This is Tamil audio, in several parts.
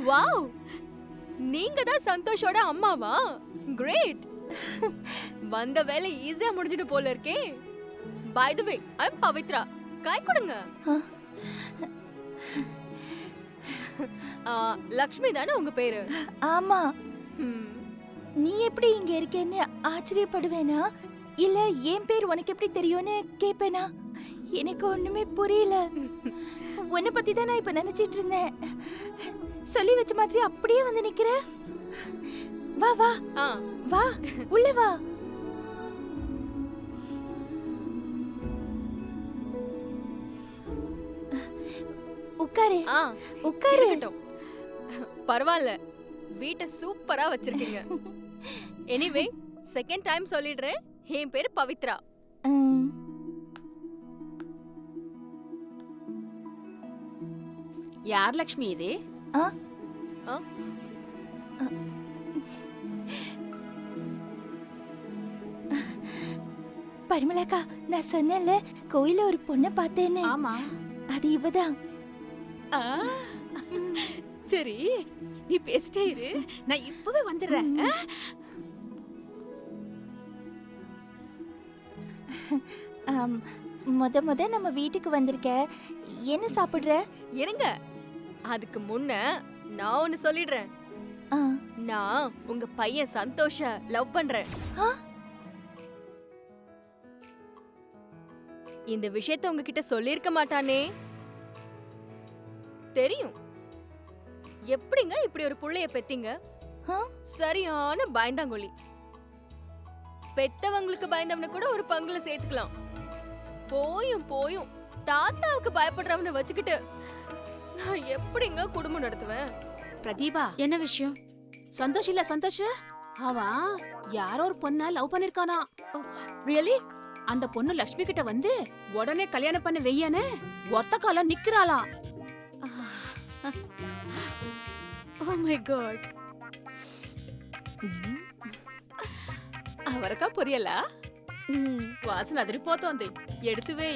வாவ், நீங்க தான் சந்தோஷோட அம்மாவா? கிரேட். வந்த வேலை ஈஸியா முடிஞ்சிட்டு போல இருக்கே. பை தி வே, ஐ அம் பவித்ரா. கை கொடுங்க. லக்ஷ்மி தானே உங்க பேரு? ஆமா. நீ எப்படி இங்க இருக்கேன்னு ஆச்சரியப்படுவேனா இல்ல என் பேர் உனக்கு எப்படி தெரியும்னு கேப்பேனா? எனக்கு ஒண்ணுமே புரியல. உன்னை பத்தி தான் நான் இப்ப நினைச்சிட்டு இருந்தேன். சொல்லி வச்ச மாதிரி அப்படியே வந்து நிக்கிற. வா வா வா, உள்ள வா. உட்காரு உட்காரு. பரவாயில்ல, வீட்டை சூப்பரா வச்சிருக்கீங்க. எனிவே, செகண்ட் டைம் சொல்லிடுறேன், என் பேரு பவித்ரா. யார் லக்ஷ்மி இது? பரிமளாக்கா, நான் சொன்னேன்ல கோயில ஒரு பொண்ணை பார்த்தேன்னு. ஆமா, அது இவதான். சரி, நீ பேசிட்டே இரு, நான் இப்பவே வந்துடுறேன். முத நம்ம வீட்டுக்கு வந்திருக்க. என்ன சாப்பிடுற? இருங்க, அதுக்கு முன்ன நான் ஒன்னு சொல்லிடுறேன். நான் உங்க பையன் சந்தோஷ லவ் பண்றேன். இந்த விஷயத்த உங்ககிட்ட சொல்லிருக்க மாட்டானே. தெரியும். எப்படிங்க இப்படி ஒரு புள்ளைய பெத்தீங்க? சரியான பயந்தாங்கொலி. பெத்தவங்களுக்கு பயந்தவன கூட ஒரு பங்குல சேர்த்துக்கலாம். போயும் போயும் தாத்தாவுக்கு பயப்படுறவனை வச்சுக்கிட்டு நான் எப்படிங்க குடும்பம் நடத்துவேன்? பிரதீபா, என்ன விஷயம்? சந்தோஷ் இல்ல சந்தோஷ், அவன் யாரோ ஒரு பொண்ண லவ் பண்ணிருக்கானா. ரியலி? அந்த பொண்ணு லக்ஷ்மி கிட்ட வந்து உடனே கல்யாணம் பண்ண வெய்யன்னு ஒத்த காலம் நிக்கிறாளாம். Oh my god. அவரக்கா புரியல. வாசனை அதிரி போத்தோந்தி, எடுத்து வை,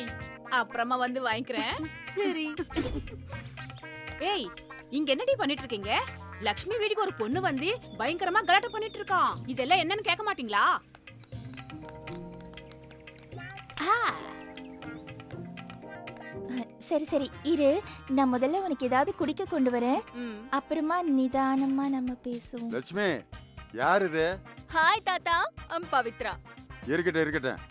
அப்புறமா வந்து வாங்கிக்கிறேன். சரி. ஏய், இங்க என்னடி பண்ணிட்டு இருக்கீங்க? லக்ஷ்மி வீட்டுக்கு ஒரு பொண்ணு வந்து பயங்கரமா கலாட்டை பண்ணிட்டு இருக்கான். இதெல்லாம் என்னன்னு கேட்க மாட்டீங்களா? சரி சரி இரு, நான் முதல்ல உனக்கு ஏதாவது குடிக்க கொண்டு வரேன். அப்புறமா நிதானமா நம்ம பேசுவோம். லட்சுமி, யார் இது? ஹாய் தாத்தா, ஐம் பவித்ரா. இருக்கட்டும்.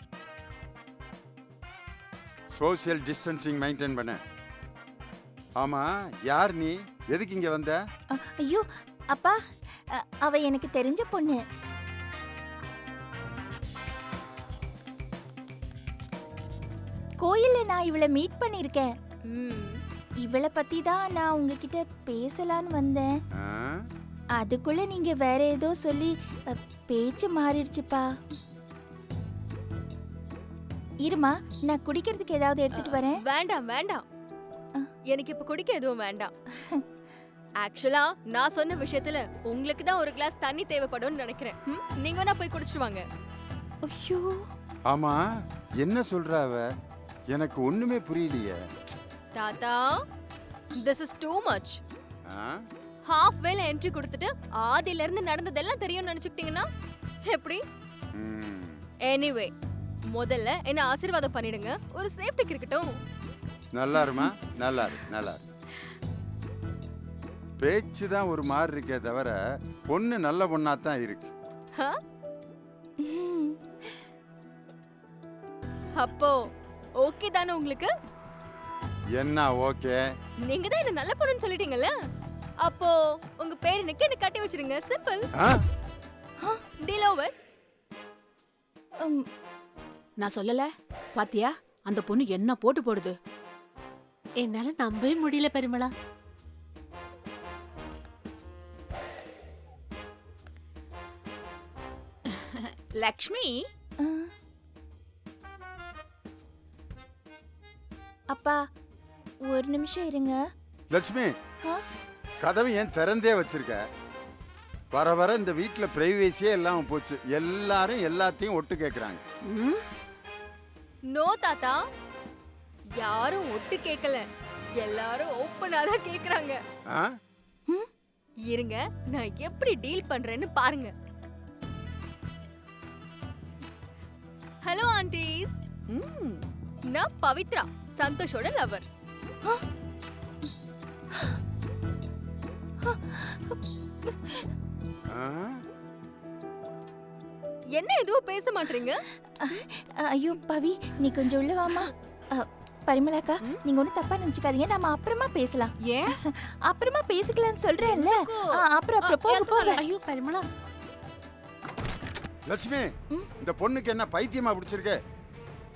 சோசியல் டிஸ்டன்சிங் மெயின்டைன் பண்ண. ஆமா, யார் நீ? எதுக்கு இங்க வந்த? ஐயோ அப்பா, அவ எனக்கு தெரிஞ்ச பொண்ணு. கோயில்ல நான் இவளை மீட் பண்ணிருக்கேன். இவளை பத்தி தான் நான் உங்ககிட்ட பேசலான்னு வந்தேன். அதுக்குள்ள நீங்க வேற ஏதோ சொல்லி பேச்சு மாறிடுச்சுப்பா. இருமா, நான் குடிக்கிறதுக்கு ஏதாவது எடுத்துட்டு வரேன். வேண்டாம், எனக்கு இப்ப குடிக்க எதுவும் வேண்டாம். ஆக்சுவலா நான் சொன்ன விஷயத்துல உங்களுக்கு தான் ஒரு கிளாஸ் தண்ணி தேவைப்படும்னு நினைக்கிறேன். நீங்க வேணா போய் குடிச்சிட்டு வாங்க. ஐயோ, ஆமா, என்ன சொல்றாவ? எனக்கு ஒண்ணுமே புரியலையே. தாத்தா, this is too much. Half வேல என்ட்ரி கொடுத்துட்டு ஆதில இருந்து நடந்ததெல்லாம் தெரியும்னு நினைச்சிட்டீங்கன்னா எப்படி? எனிவே, முதல்ல என்ன ஆசீர்வாதம் பண்ணிடுங்க, ஒரு சேஃப்டிக்கு இருக்கட்டும். நல்லா இருமா, நல்லா இரு. பேச்சு தான் ஒரு மாதிரி இருக்கே தவிர பொண்ணு நல்ல பொண்ணா தான் இருக்கு. அப்போ ஓகே தானே உங்களுக்கு? என்ன ஓகே? நீங்க தான் என்ன நல்ல பொண்ணுன்னு சொல்லிட்டீங்கல்ல, அப்போ உங்க பேரனுக்கு என்ன கட்டி வச்சிருங்க. சிம்பிள். Deal over. நான் சொல்லல பாத்தியா, அந்த பொண்ணு என்ன போட்டு போடுது. என்னால நம்பவே முடியல பரிமளா. லக்ஷ்மி, அப்பா ஒரு நிமிஷம் இருங்க. லட்சுமி, கதவை ஏன் திறந்தே வச்சிருக்க? வர இந்த வீட்டுல பிரைவேசியே எல்லாம் போச்சு. எல்லாரும் எல்லாத்தையும் ஒட்டு கேக்குறாங்க. நோ தாத்தா, யாரும் ஒட்டு கேட்கல, எல்லாரும் ஓப்பனா தான் கேக்குறாங்க. இருங்க, நான் எப்படி டீல் பண்றேன்னு பாருங்க. ஹலோ ஆன்டீஸ், நான் பவித்ரா, சந்தோஷோட லவர். ஆ? என்ன எதுவும் பேச மாட்டீங்க? ஐயோ பவி, நீ கொஞ்சம் உள்ள வாமா. பரிமளாக்கா, நீங்க ஒன்றும் தப்பா நினைச்சுக்காதீங்க, நம்ம அப்புறமா பேசலாம். ஏன் அப்புறமா பேசிக்கலாம்னு சொல்றேன்ல. அப்புறம் போக போக. ஐயோ பரிமளா, லட்சுமி, ம்? இந்த பொண்ணுக்கு என்ன பைத்தியமா பிடிச்சிருக்கு?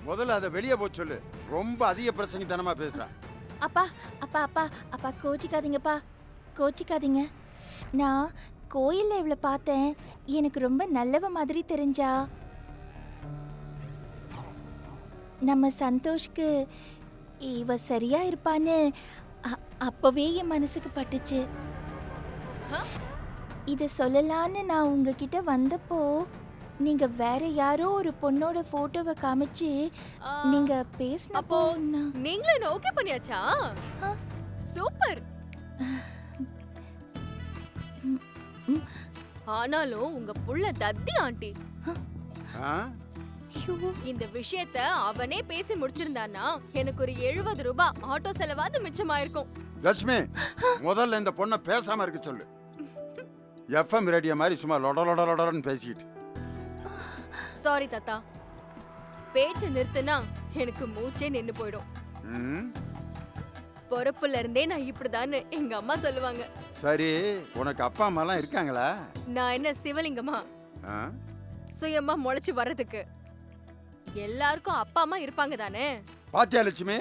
முதல்ல அதை வெளியே போய் சொல்லு. ரொம்ப அதிக பிரசங்கித்தனமா பேசுறா. அப்பா அப்பா அப்பா அப்பா கோச்சிக்காதீங்கப்பா, கோச்சிக்காதீங்க. நான் கோயில்ல இவளை பார்த்தேன், எனக்கு ரொம்ப நல்லவ மாதிரி தெரிஞ்சா. நம்ம சந்தோஷ்க்கு இவ சரியா இருப்பான்னு அப்பவே என் மனசுக்கு பட்டுச்சு. இத சொல்லலான்னு நான் உங்ககிட்ட வந்தப்போ நீங்க வேற யாரோ ஒரு பொண்ணோட போட்டோவை காமிச்சு ஆ, நீங்க பேசினப்போ அப்போ நீங்களும் என்ன ஓகே பண்ணியாச்சா? ஆ. சூப்பர். ம், ம். ஆனாலும் உங்க புள்ள தத்தி ஆண்டி. ஆ? ஐயோ, இந்த விஷயத்த அவனே பேசி முடிச்சிருந்தானா எனக்கு ஒரு 70 ரூபாய் ஆட்டோ செலவாது மிச்சமாயிருக்கும். லட்சுமி, முதல்ல இந்த பொண்ணை பேசாம இருக்க சொல்லு. எஃப்எம் ரேடியோ மாதிரி சும்மா லொடன்னு பேசிக்கிட்டு. சாரி தாத்தா, பேச்ச நிறுத்துனா எனக்கு மூச்சே நின்னு போயிடும். ம்? பொறப்புல இருந்தே நான் இப்படிதான்னு எங்க அம்மா சொல்லுவாங்க. சரி, உனக்கு அப்பா அம்மாலாம் இருக்காங்களா? நான் என்ன சிவலிங்கமா ஆ? சுயமா முளைச்சு வர்றதுக்கு? எல்லாருக்கும் அப்பா அம்மா இருப்பாங்க தானே. பாத்தியா லட்சுமி,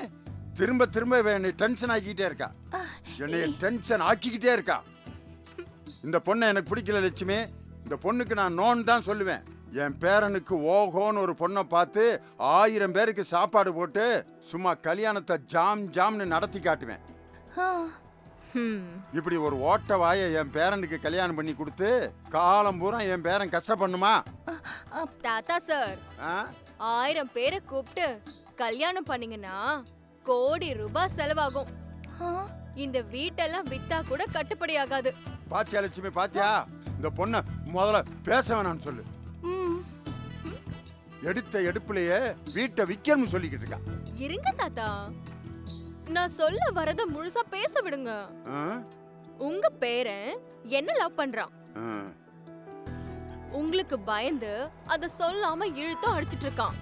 திரும்ப திரும்ப இவ என்னை டென்ஷன் ஆக்கிக்கிட்டே இருக்கா. என்னைய டென்ஷன் ஆக்கிக்கிட்டே இருக்கா. இந்த பொண்ணை எனக்கு பிடிக்கல லட்சுமி. இந்த பொண்ணுக்கு நான் நோன்னு தான் சொல்லுவேன். என் பேரனுக்கு ஓஹோன்னு ஒரு பொண்ணை பார்த்து 1000 பேருக்கு சாப்பாடு போட்டு சும்மா கல்யாணத்தை ஜாம்னு நடத்தி காட்டுவேன். இப்படி ஒரு ஓட்ட வாயை என் பேரனுக்கு கல்யாணம் பண்ணி கொடுத்து காலம் பூரா என் பேரன் கஷ்டப்பண்ணுமா? தாத்தா சார், ஆ? 1000 பேரை கூப்பிட்டு கல்யாணம் பண்ணீங்கன்னா கோடி ரூபாய் செலவாகும். இந்த வீட்டெல்லாம் வித்தா கூட கட்டுப்படி ஆகாது. பாத்தியா லட்சுமி, பாத்தியா? இந்த பொண்ணை முதல்ல பேச வேணாம்னு சொல்லு. எடுத்த எடுப்புலயே வீட்டை விக்கணும்னு சொல்லிக்கிட்டு இருக்கா. இருங்க தாத்தா, நான் சொல்ல வரத முழுசா பேச விடுங்க. ஆ? உங்க பேரன் என்ன லவ் பண்றான். ஆ. உங்களுக்கு பயந்து அத சொல்லாம இழுத்து அடிச்சிட்டு இருக்கான்.